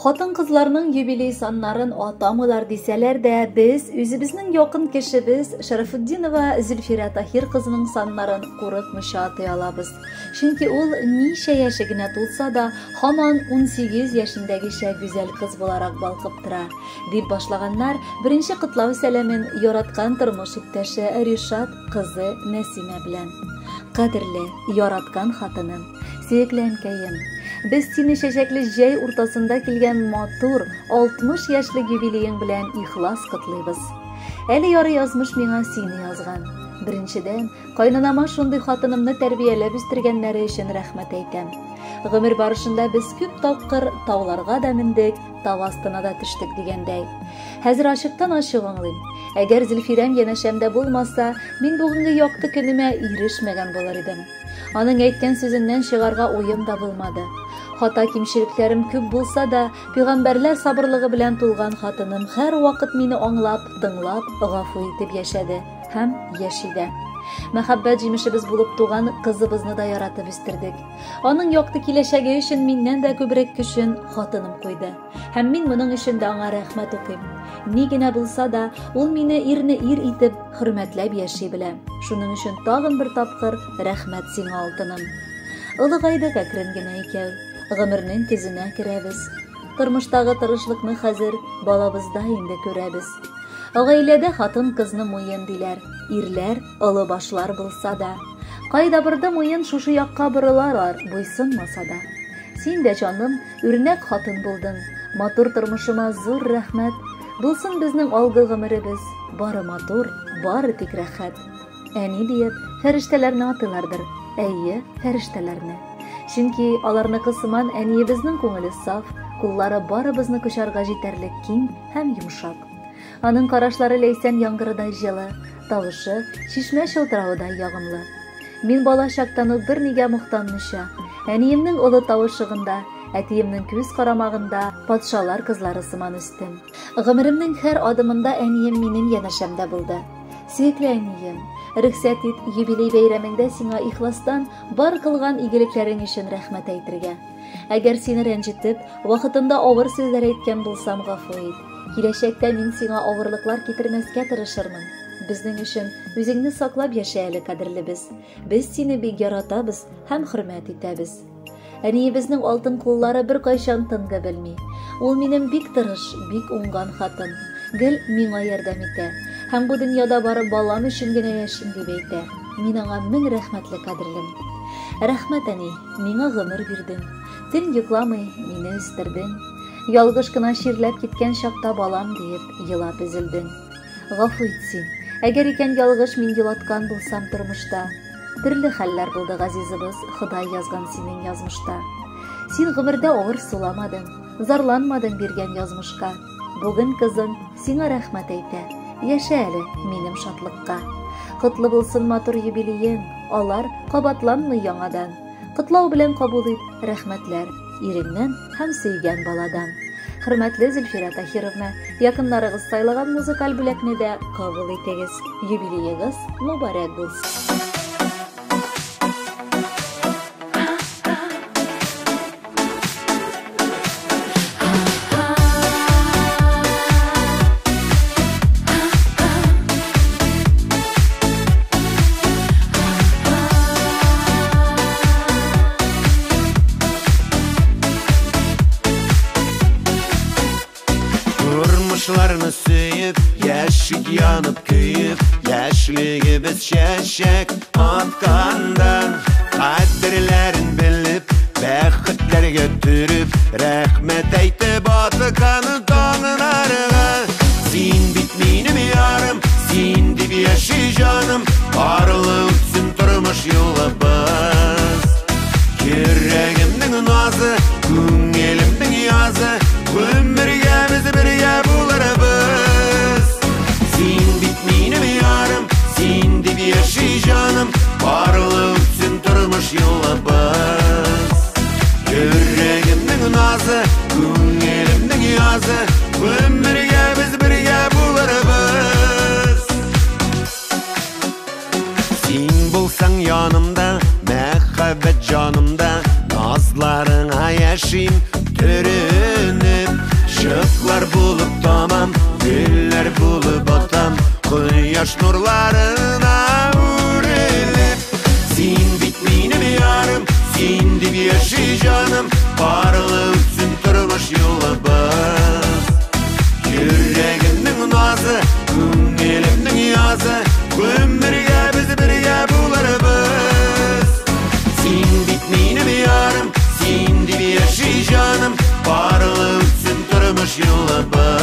Хатын-кызларның юбилей саннарын атамыйлар дисәләр дә, без үзебезнең якын кешебез Шарафутдинова Зөлфирә Таһир кызының саннарын курыкмыйча атай алабыз. Чөнки ул ничә яше генә тулса да, һаман 18 яшендәгечә гүзәл кыз буларак балкып тора, дип башлаганнар беренче котлау сәламен яраткан тормыш иптәше Ришат кызы Нәсимә белән. Кадерле, яраткан хатыным, сөекле әнкәем, без сине чәчәкле җәй уртасында килгән матур 60 яшьлек юбилеең белән ихлас котлыйбыз. Әле ярый язмыш миңа сине язган. Беренчедән, кайнанама шундый хатынымны тәрбияләп үстергәннәре өчен рәхмәт әйтәм. Гомер барышында без күп тапкыр тауларга да мендек, тау астына да төштек дигәндәй. Хәзер ачыктан ачык аңлыйм. Әгәр Зөлфирәм янәшәмдә булмаса, мин бүгенге якты көнемә ирешмәгән булыр идем. Аның әйткән сүзеннән чыгарга уем да булмады. Хата кимчелекләрем күп булса да, пәйгамбәрләр сабырлыгы белән тулган хатыным һәр вакыт мине аңлап, тыңлап, гафу итеп яшәде һәм яши дә. Мәхәббәт җимешебез булып туган кызыбызны да яратып үстердек. Аның якты киләчәге өчен миннән дә күбрәк көчен хатыным куйды. Һәм мин моның өчен дә аңа рәхмәт укыйм. Ни генә булса да, ул мине ирне ир итеп хөрмәтләп яши белә. Шуның өчен тагын бер тапкыр рәхмәт сиңа алтыным. Улыгайдык әкрен генә икәү, гомернең көзенә керәбез. Тормыштагы тырышлыкны хәзер балабызда инде күрәбез. Гаиләдә хатын-кызны муен диләр, ирләр олы башлар булса да. Кайда бирдә муен шушы якка борылалар, буйсынмаса да. Син дә җаным, үрнәк хатын булдың. Матур тормышыма зур рәхмәт. Булсын безнең алгы гомеребез, бары матур, бары тик рәхәт. Әни диеп, фәрештәләрне атылардыр. Әйе, фәрештәләрне. Чөнки аларныкы сыман әниебезнең күңеле саф, куллары барыбызны кочарга җитәрлек киң һәм йомшак. Аның карашлары ләйсән яңгырыдай җылы, тавышы чишмә чылтыравыдай ягымлы. Мин бала чактан ук бернигә мохтанмыйча, әниемнең олы тавышыгында, әтиемнең күз карамагында патшалар кызлары сыман үстем. Гомеремнең һәр адымында әнием минем янәшәмдә булды. Сөекле әнием, рөхсәт ит, юбилей бәйрәмендә сиңа ихластан бар кылган игелекләрең өчен рәхмәт әйтергә. Әгәр сине рәнҗетеп, вакытында авыр сүзләр әйткән булсам, гафу ит. Киләчәктә мин сиңа авырлыклар китермәскә тырышырмын. Безнең өчен үзеңне саклап яшә әле, кадерлебез. Без сине бик яратабыз һәм хөрмәт итәбез. Әниебезнең алтын куллары бер кайчан тынга белми. Ул минем бик тырыш, бик уңган хатын. Гел миңа ярдәм итә. Һәм бу дөньяда бары балам өчен генә яшим дип әйтә. Мин аңа мең рәхмәтле, кадерлем. Рәхмәт, әни, миңа гомер бирдең. Төн йокламый мине үстердең. Ялгыш кына ширләп киткән чакта балам диеп елап өзелдең. Гафу ит син. Әгәр икән ялгыш мин елаткан булсам тормышта. Төрле хәлләр булды, газизыбыз, Ходай язган синең язмышта. Син гомердә авыр суламадың, зарланмадың биргән язмышка. Бүген кызың сиңа рәхмәт әйтә. Яшә әле минем шатлыкка. Котлы булсын матур юбилеең, алар кабатланмый яңадан. Котлау белән кабул ит рәхмәтләр иреңнән һәм сөйгән баладан. Хөрмәтле Зөлфирә Таһировна, якыннарыгыз сайлаган музыкаль бүләкне дә кабул итегез. Юбилеегыз мөбарәк булсын. Тормышларны сөеп, яшик янып көеп, яшьлегебез чәчәк атканда, кадерләрен белеп, бәхетләргә төреп, рәхмәт әйтеп атыканы таңнарыга. Син бит минем ярым, син дип яши җаным, барлык өчен тормыш юлыбыз. Йөрәгемнең назы, күңелемнең язы, гомергә без бергә булырбыз. Син бит минем ярым, син дип яши җаным, барлык өчен тормыш юлыбыз. Йөрәгемнең назы, күңелемнең язы, гомергә без бергә булырбыз. Син булсаң янымда, мәхәббәт җанымда, назларыңа яшим төренеп. Işıklar bulup tamam, güller bulup atam, Koyaş nurlarına uğrelip. Sen bit benim yarım, sen dip yaşay canım, Barılık üçün turmuş yolabız. Yüreğimnin nazı, köngülümnin yazı, Ömürge biz birge bularız. Sen bit benim yarım, sen dip yaşay canım, Barılık üçün turmuş yolabız.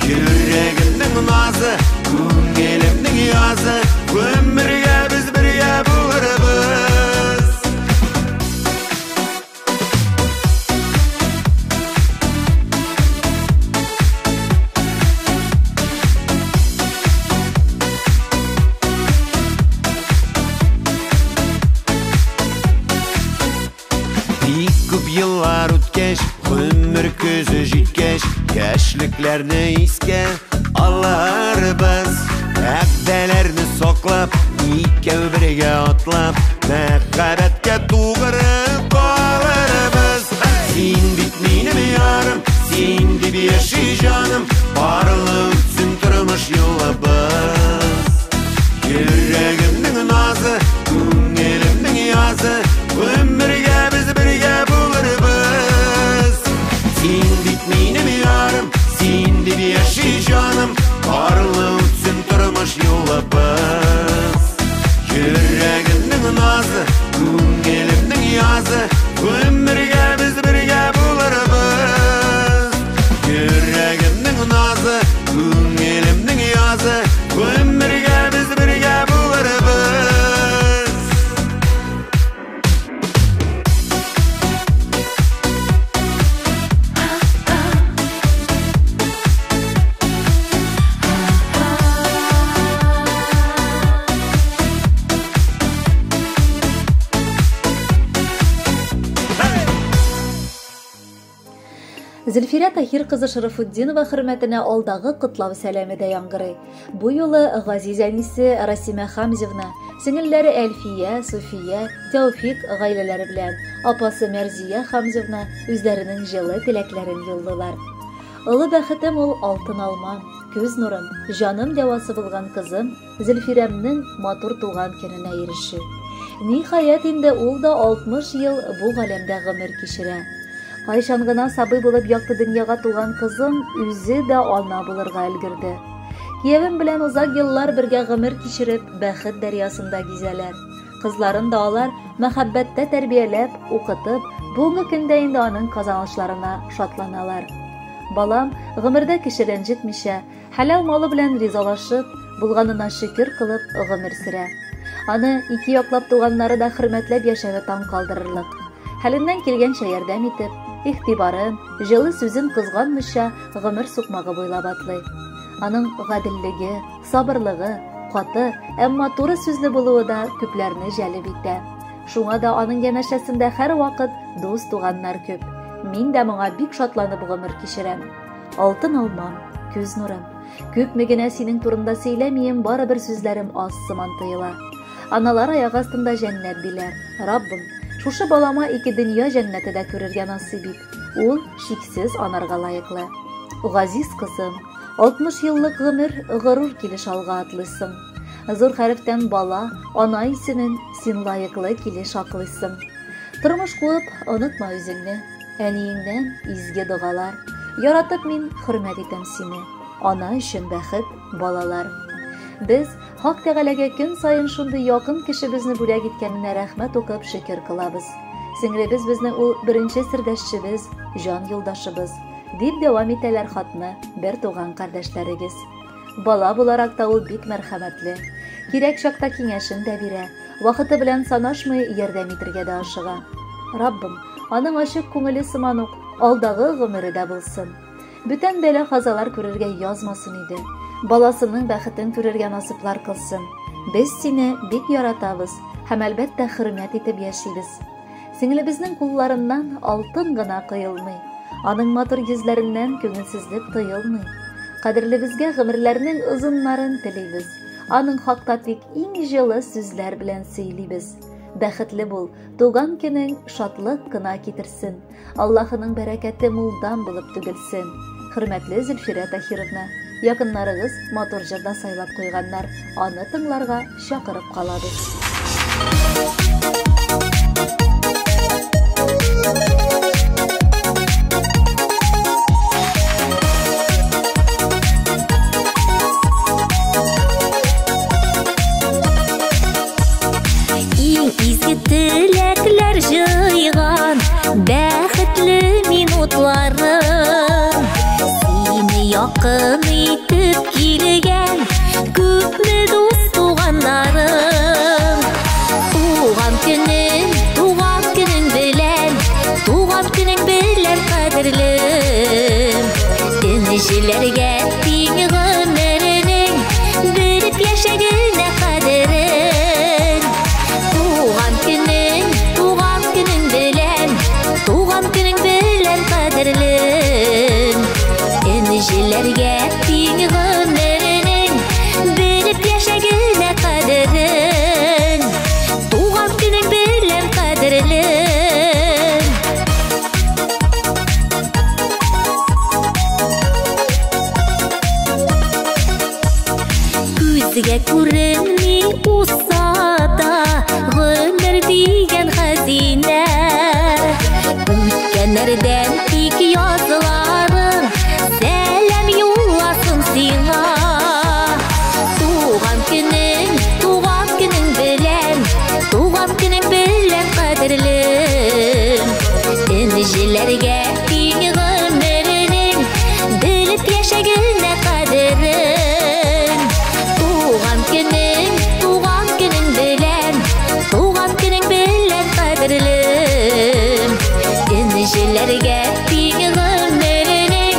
Yüreğimnin nazı, köngülümnin yazı, Ömürge biz birge bularız. Yıllar ötkeş, ömür közü jitkeş, Yaşlıklarını iske alarız. Ägdelerini soklap, ikev birge atlap, Mehabbetke tuğrı kalırız. Sen bit benim yarım, sen dip yaşay canım, Barılık üçün turmuş yolabız. Yüreğimnin nazı, köngülümnin yazı, Ömürge biz birge bularız. Sen bit benim yarım, sen dip yaşay canım, Barılık üçün turmuş yolabız. Yüreğimnin nazı, köngülümnin yazı, Ömürge biz birge bularız. Yüreğimnin nazı, köngülümnin yazı, Ömürge biz birge bularız. Зөлфира Тахир кызы Шарафутдинова хөрмәтенә алдагы котлау сәламе дә яңгырый. Бу юлы Газиз әнисе Расима Хамзевна, сеңелләре Әлфия, Суфия, Тәүфик гаиләләре белән апасы Мәрзия Хамзевна үзләренең җылы теләкләрен юллыйлар. Олы бәхетем ул алтын алма, күз нурым, җаным дәвасы булган кызым Зөлфирамның матур туган көненә ирешү. Ниһаять инде ул да 60 ел бу галәмдә гомер кичерә. Кайчан гына сабый булып якты дөньяга туган кызым үзе дә ана булырга өлгерде. Киявем белән узак еллар бергә гомер кичереп, бәхет дәрьясында гизәләр. Кызларын да алар мәхәббәттә тәрбияләп, укытып, бүгенге көндә инде аның казанышларына шатланалар. Балам гомердә кеше рәнҗетмичә, хәлал малы белән ризалашып, булганына шөкер кылып гомер сөрә. Аны ике яклап туганнары да хөрмәтләп яшәве таң калдырырлык. Хәленнән килгәнчә ярдәм итеп, ихтибарын, җылы сүзен кызганмыйча гомер сукмагы буйлап атлый. Аның гаделлеге, сабырлыгы, каты, әмма туры сүзле булуы да күпләрне җәлеп итә. Шуңа да аның янәшәсендә һәр вакыт дус туганнар күп. Мин дә моңа бик шатланып гомер кичерәм. Алтын алмам, күз нурым. Күпме генә синең турында сөйләмием, барыбер сүзләрем аз сыман тоела. Аналар аяк астында җәннәт диләр. Раббым, шушы балама ике дөнья җәннәте дә күрергә насыйп ит. Ул шиксез анарга лаеклы. Газиз кызым, 60 еллык гомер горур килеш алга атлыйсың. Зур хәрефтән бала, ана исемен син лаеклы килеш аклыйсың. Тормыш куып, онытма үзеңне. Әниеңнән изге дугалар. Яратып мин хөрмәт итәм сине. Ана өчен бәхет, балалар. Без Хак Тәгаләгә көн сайын шундый якын кешебезне бүләк иткәненә рәхмәт укып шөкер кылабыз. Сеңлебез безнең ул беренче сердәшчебез, җан юлдашыбыз, дип дәвам итәләр хатны бер туган кардәшләрегез. Бала буларак та ул бик мәрхәмәтле. Кирәк чакта киңәшен дә бирә, вакыты белән санашмый ярдәм итәргә дә ашыга. Раббым, аның ачык күңеле сыман ук алдагы гомере дә булсын. Бүтән бәла казалар күрергә язмасын иде. Баласының бәхетен күрергә насыплар кылсын. Без сине бик яратабыз һәм әлбәттә хөрмәт итеп яшибез. Сеңлебезнең кулларыннан алтын гына кыйлмый, аның матур йөзләреннән күңелсезлек тыелмый. Кадерлебезгә гомерләрнең озыннарын телибез. Аның хакта тик иң җылы сүзләр белән сөйлибез. бәхетле бул, туган көнең шатлык кына китерсен, Аллаһының бәрәкәте мулдан булып түгелсен. Хөрмәтле Зөлфирә Таһировна, якыннарыгыз матур җырда сайлап куйганнар, аны тыңларга чакырып калабыз. Tilekler jıygan bәхетле минутларым Seni yakın itip kilgen Күпме дус тугандарым Туган күнең белән кадерлем Энҗеләргә тиң гомеренең Белеп яшәгәнә кадерен Туган көнең белән кадерлем Энҗеләргә тиң гомеренең Белеп яшәгәнә кадерен Туган көнең белән кадерлем Күзгә күренми усада гомер дигән хәзинә Үткәннәрдән тик язларым Сәлам юлласын сиңа Туган көнең белән кадерлем Энҗеләргә тиң гомеренең Белеп яшәгәнә кадерен Туган көнең белән кадерлем Энҗеләргә тиң гомеренең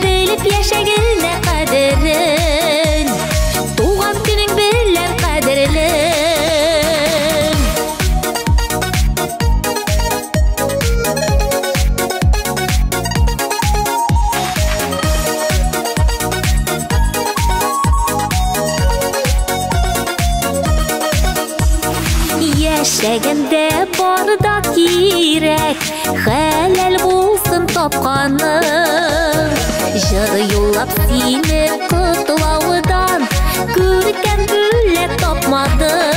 Белеп яшәгәнә кадерен Туган көнең белән кадерлем Яшәгәндә барда кирәк Хәләл булсын тапканың Җыр юллап сине котлаудан Күркәм бүләк тапмадым